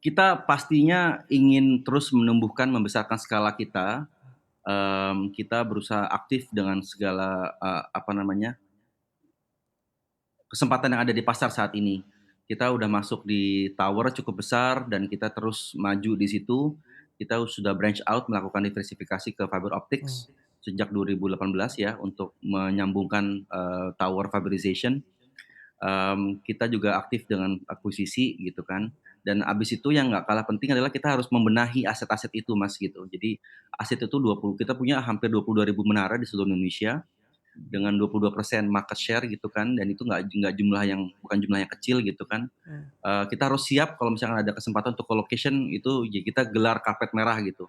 Kita pastinya ingin terus menumbuhkan, membesarkan skala kita. Kita berusaha aktif dengan segala, apa namanya, kesempatan yang ada di pasar saat ini. Kita udah masuk di tower cukup besar dan kita terus maju di situ. Kita sudah branch out melakukan diversifikasi ke fiber Mmm, optics sejak 2018 ya untuk menyambungkan, tower fiberization. Kita juga aktif dengan akuisisi gitu kan, dan abis itu yang nggak kalah penting adalah kita harus membenahi aset-aset itu Mas, gitu. Jadi aset itu 20 kita punya hampir 22.000 menara di seluruh Indonesia, dengan 22% market share gitu kan, dan itu nggak jumlah yang bukan jumlah yang kecil gitu kan. mmm, Kita harus siap kalau misalkan ada kesempatan untuk co-location itu ya kita gelar karpet merah gitu,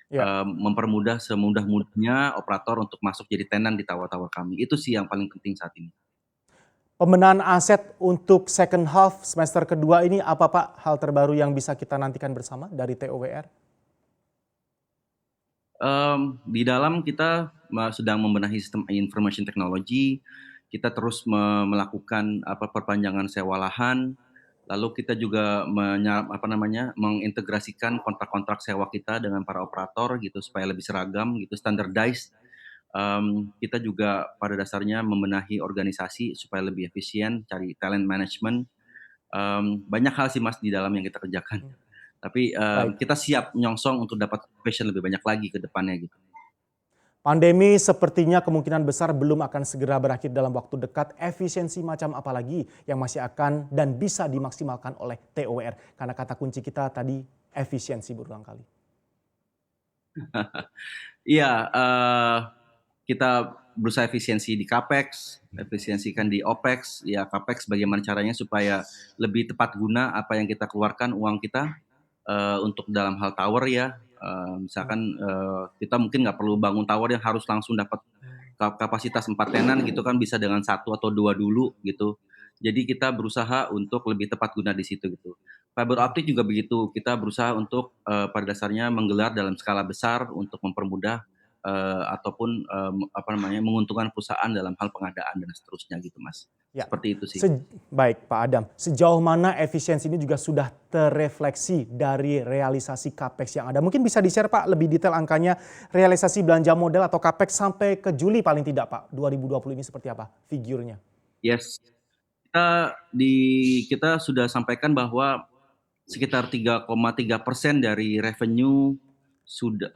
iya. mempermudah semudah-mudahnya operator untuk masuk jadi tenan di tower-tower kami. Itu sih yang paling penting saat ini. Pemenahan aset untuk second half semester kedua ini apa Pak, hal terbaru yang bisa kita nantikan bersama dari TOWR? Di dalam kita sedang membenahi sistem information technology, kita terus melakukan perpanjangan sewa lahan, lalu kita juga mengintegrasikan kontrak-kontrak sewa kita dengan para operator gitu supaya lebih seragam gitu, standardized. Kita juga pada dasarnya membenahi organisasi supaya lebih efisien, cari talent management, banyak hal sih Mas di dalam yang kita kerjakan. Mmm, Tapi, baik. kita siap nyongsong untuk dapat passion lebih banyak lagi ke depannya gitu. Pandemi sepertinya kemungkinan besar belum akan segera berakhir dalam waktu dekat. Efisiensi macam apa lagi yang masih akan dan bisa dimaksimalkan oleh TOWR? Karena kata kunci kita tadi efisiensi berulang kali. Iya, kita berusaha efisiensi di capex, efisiensikan di opex, ya capex bagaimana caranya supaya lebih tepat guna apa yang kita keluarkan uang kita, untuk dalam hal tower ya, Mmm, misalkan, kita mungkin nggak perlu bangun tower yang harus langsung dapat mmm, kapasitas 4 tenan gitu kan, bisa dengan satu atau 2 dulu gitu. Jadi kita berusaha untuk lebih tepat guna di situ gitu. Fiber mmm. optik juga begitu, kita berusaha untuk, pada dasarnya menggelar dalam skala besar untuk mempermudah, ataupun, menguntungkan perusahaan dalam hal pengadaan dan seterusnya gitu Mas. Ya, Seperti itu sih. baik Pak Adam. Sejauh mana efisiensi ini juga sudah terefleksi dari realisasi capex yang ada? Mungkin bisa di-share Pak lebih detail angkanya realisasi belanja modal atau capex sampai ke Juli paling tidak Pak 2020 ini seperti apa figurnya? Yes, kita sudah sampaikan bahwa sekitar 3,3% dari revenue sudah,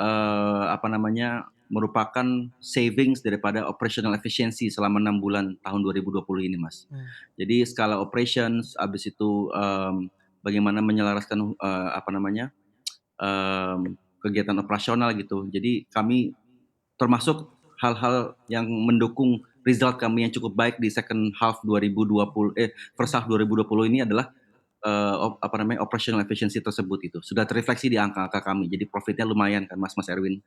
merupakan savings daripada operational efficiency selama 6 bulan tahun 2020 ini, Mas. Mmm, Jadi skala operations, habis itu, bagaimana menyelaraskan, kegiatan operasional gitu. Jadi kami termasuk hal-hal yang mendukung result kami yang cukup baik di second half 2020 first mmm. half 2020 ini adalah, operational efficiency tersebut itu, sudah terrefleksi di angka-angka kami, jadi profitnya lumayan kan Mas Erwin.